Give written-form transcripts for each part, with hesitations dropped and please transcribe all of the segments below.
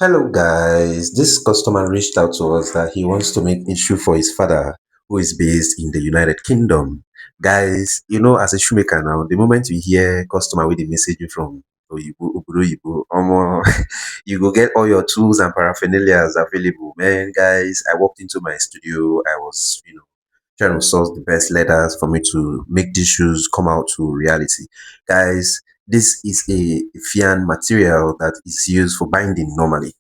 Hello guys, this customer reached out to us that he wants to make a shoe for his father who is based in the United Kingdom. Guys, as a shoemaker now, the moment you hear customer with the message from Oyibo, Obodo Oyibo, you go get all your tools and paraphernalias available. Man, guys, I walked into my studio, I was, trying to source the best letters for me to make these shoes come out to reality. Guys, this is a fian material that is used for binding normally,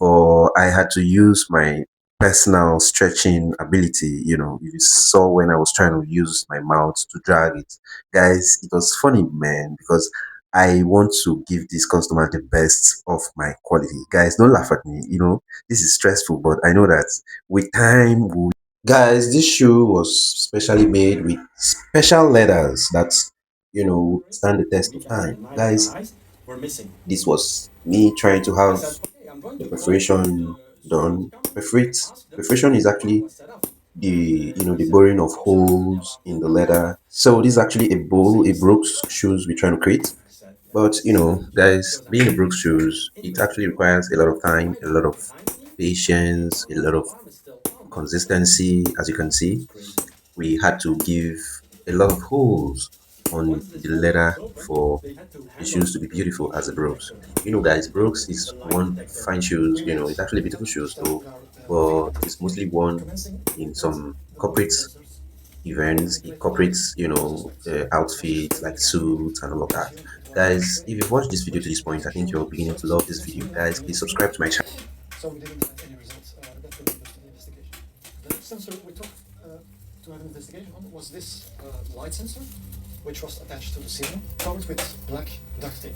but I had to use my personal stretching ability. You saw when I was trying to use my mouth to drag it. Guys, it was funny, man, because I want to give this customer the best of my quality. Guys, don't laugh at me. This is stressful, but I know that with time, guys, this shoe was specially made with special leathers that stand the test of time. Guys, this was me trying to have the perforation done. Perforation is actually the boring of holes in the leather. So this is actually a Brooks shoes we're trying to create. But guys, being a Brooks shoes, it actually requires a lot of time, a lot of patience, a lot of consistency. As you can see, we had to give a lot of holes on the leather for the shoes to be beautiful as a Brooks. Guys, Brooks is one fine shoes. It's actually beautiful shoes though, but it's mostly worn in some corporate events, corporate, outfits like suits and all of that. Guys, if you've watched this video to this point, I think you're beginning to love this video. Guys, please subscribe to my channel. So we didn't have any results that were used for the investigation. The next sensor we took to have an investigation on was this light sensor, which was attached to the ceiling, covered with black duct tape.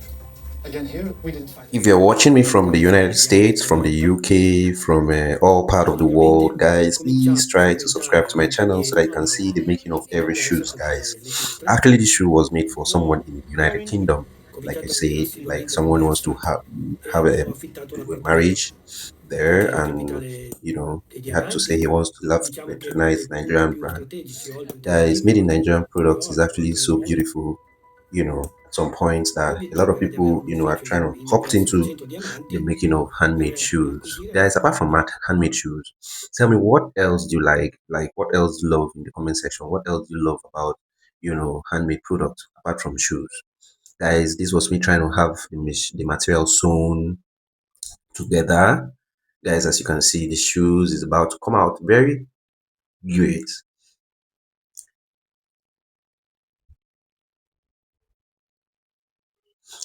Again, here we didn't find. If you're watching me from the United States, from the UK, from all part of the world, guys, please try to subscribe to my channel so that you can see the making of every shoes, guys. Actually, this shoe was made for someone in the United Kingdom. Like I said, like someone wants to have a marriage there, and he had to say he wants to love to patronize Nigerian brand. Guys, made in Nigerian products is actually so beautiful. At some points that a lot of people are trying to opt into the making of handmade shoes. Guys, apart from handmade shoes, tell me what else do you like what else do you love in the comment section, what else do you love about handmade products apart from shoes. Guys, this was me trying to have the material sewn together. Guys, as you can see, the shoes is about to come out very great.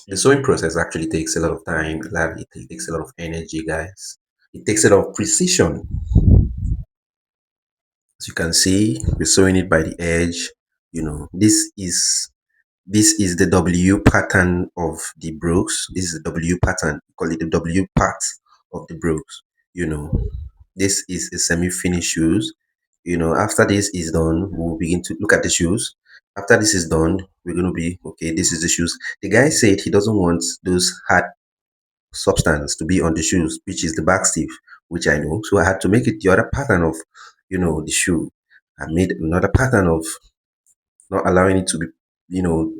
The sewing process actually takes a lot of time, it takes a lot of energy, guys. It takes a lot of precision. As you can see, we're sewing it by the edge. This is the W pattern of the brogues. This is the W pattern. We call it the W part of the brogues. You know, this is a semi-finished shoes. After this is done, we'll begin to look at the shoes. After this is done, we're gonna be okay. This is the shoes. The guy said he doesn't want those hard substance to be on the shoes, which is the back stiff, which I know. So I had to make it the other pattern of, the shoe. I made another pattern of not allowing it to be, you know,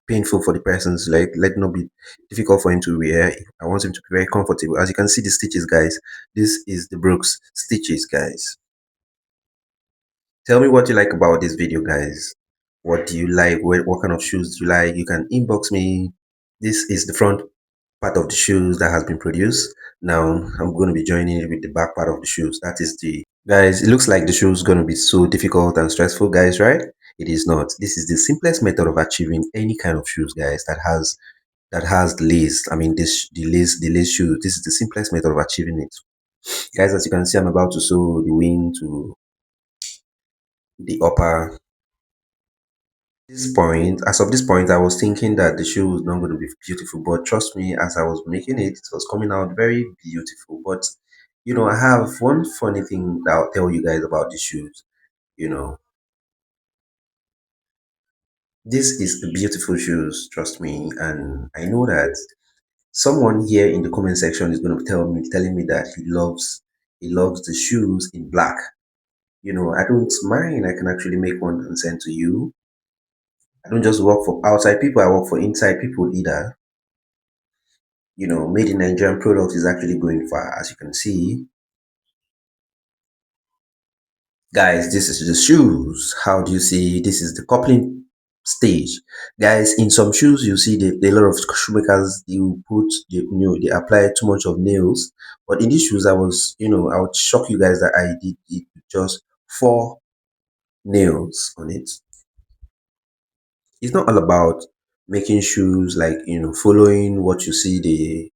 painful for the person's leg. Let it not be difficult for him to wear. I want him to be very comfortable. As you can see, the stitches, guys. This is the Brooks stitches, guys. Tell me what you like about this video, guys. What do you like? What kind of shoes do you like? You can inbox me. This is the front part of the shoes that has been produced. Now I'm going to be joining it with the back part of the shoes. That is the guys. It looks like the shoe is going to be so difficult and stressful, guys, right? It is not. This is the simplest method of achieving any kind of shoes, guys, that has lace. I mean, the lace shoes. This is the simplest method of achieving it, guys. As you can see, I'm about to sew the wing to the upper. As of this point, I was thinking that the shoe was not going to be beautiful, but trust me, as I was making it, it was coming out very beautiful. But I have one funny thing that I'll tell you guys about the shoes. You know, this is a beautiful shoes, trust me, and I know that someone here in the comment section is going to telling me that he loves the shoes in black. I don't mind. I can actually make one and send to you. I don't just work for outside people, I work for inside people either. made in Nigerian product is actually going far. As you can see, guys, this is the shoes. How do you see? This is the coupling stage. Guys, in some shoes, you see a lot of shoemakers, you put, they apply too much of nails. But in these shoes, I would shock you guys that I did it with just four nails on it. It's not all about making shoes like, following what you see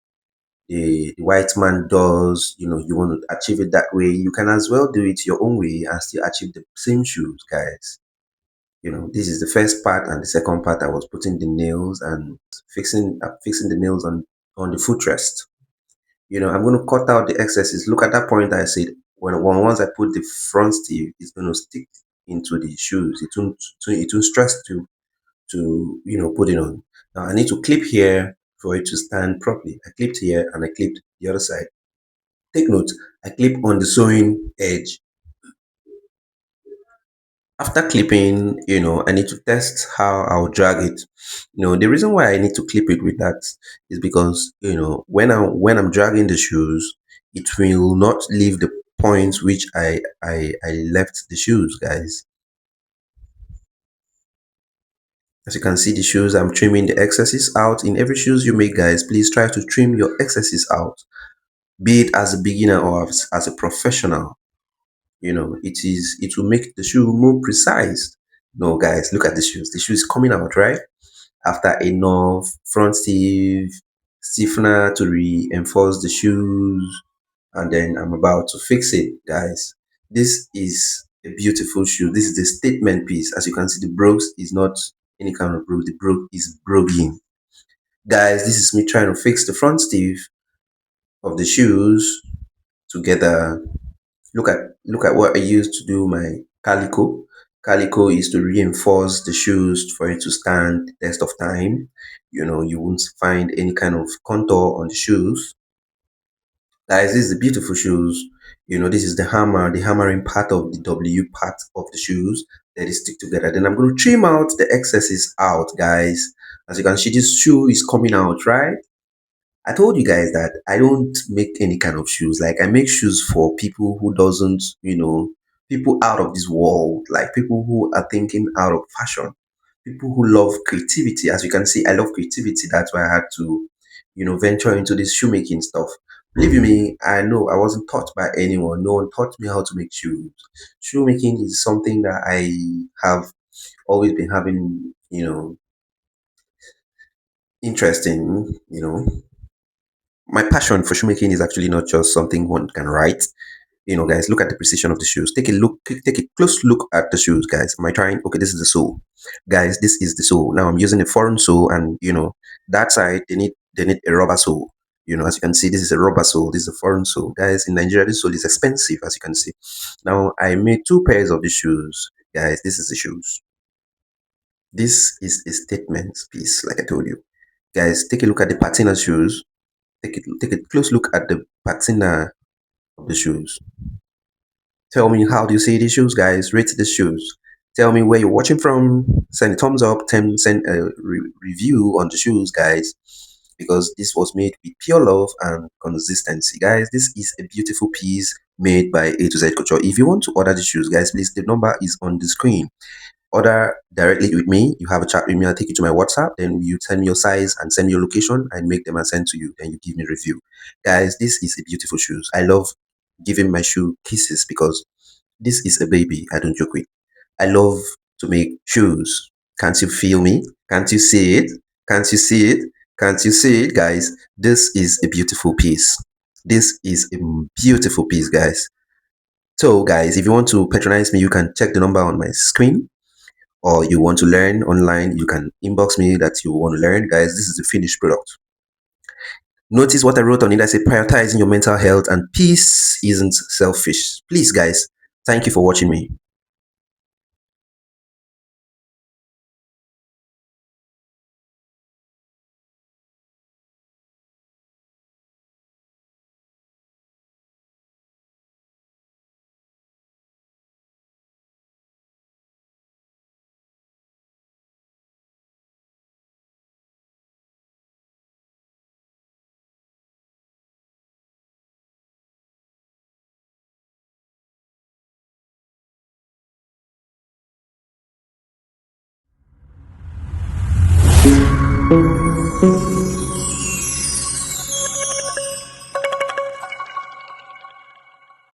the white man does. You want to achieve it that way. You can as well do it your own way and still achieve the same shoes, guys. This is the first part, and the second part I was putting the nails and fixing the nails on the footrest. I'm going to cut out the excesses. Look at that point I said, once I put the front steel, it's going to stick into the shoes. It won't stress to put it on. Now I need to clip here for it to stand properly. I clipped here and I clipped the other side. Take note, I clip on the sewing edge. After clipping, I need to test how I'll drag it. The reason why I need to clip it with that is because, when I'm dragging the shoes, it will not leave the points which I left the shoes, guys. As you can see, the shoes, I'm trimming the excesses out. In every shoes you make, guys, please try to trim your excesses out, be it as a beginner or as a professional. It will make the shoe more precise. No, guys, look at the shoes. The shoe is coming out, right? After enough front stiffener to reinforce the shoes, and then I'm about to fix it, guys. This is a beautiful shoe. This is the statement piece. As you can see, the brogues is not any kind of brogue. The brogue is broguing. Guys, this is me trying to fix the front stiff of the shoes together. Look at what I used to do my calico. Calico is to reinforce the shoes for it to stand the test of time. You won't find any kind of contour on the shoes. Guys, this is the beautiful shoes. This is the hammer, the hammering part of the W part of the shoes that is stick together. Then I'm going to trim out the excesses out, guys. As you can see, this shoe is coming out, right? I told you guys that I don't make any kind of shoes. Like, I make shoes for people who doesn't, people out of this world, like people who are thinking out of fashion, people who love creativity. As you can see, I love creativity. That's why I had to, venture into this shoemaking stuff. Believe me, I know I wasn't taught by anyone. No one taught me how to make shoes. Shoemaking is something that I have always been having, interest in, my passion for shoemaking is actually not just something one can write. Guys, look at the precision of the shoes. Take a close look at the shoes, guys. Am I trying? Okay, this is the sole. Guys, this is the sole. Now I'm using a foreign sole, and that side they need a rubber sole. As you can see, this is a rubber sole, this is a foreign sole. Guys, in Nigeria, this sole is expensive, as you can see. Now I made two pairs of the shoes. Guys, this is the shoes. This is a statement piece, like I told you. Guys, take a look at the patina shoes. Take a close look at the patina of the shoes. Tell me, how do you see these shoes, guys? Rate the shoes. Tell me where you're watching from. Send a thumbs up. Send a review on the shoes, guys, because this was made with pure love and consistency, guys. This is a beautiful piece made by A to Z Couture. If you want to order the shoes, guys, please, the number is on the screen. Order directly with me. You have a chat with me. I'll take you to my WhatsApp. Then you tell me your size and send me your location. I make them and send to you. Then you give me a review. Guys, this is a beautiful shoes. I love giving my shoe kisses because this is a baby I don't joke with. I love to make shoes. Can't you feel me? Can't you see it? Can't you see it? Can't you see it, guys? This is a beautiful piece. This is a beautiful piece, guys. So, guys, if you want to patronize me, you can check the number on my screen, or you want to learn online, you can inbox me that you want to learn. Guys, this is the finished product. Notice what I wrote on it. I say prioritizing your mental health and peace isn't selfish. Please, guys, thank you for watching me.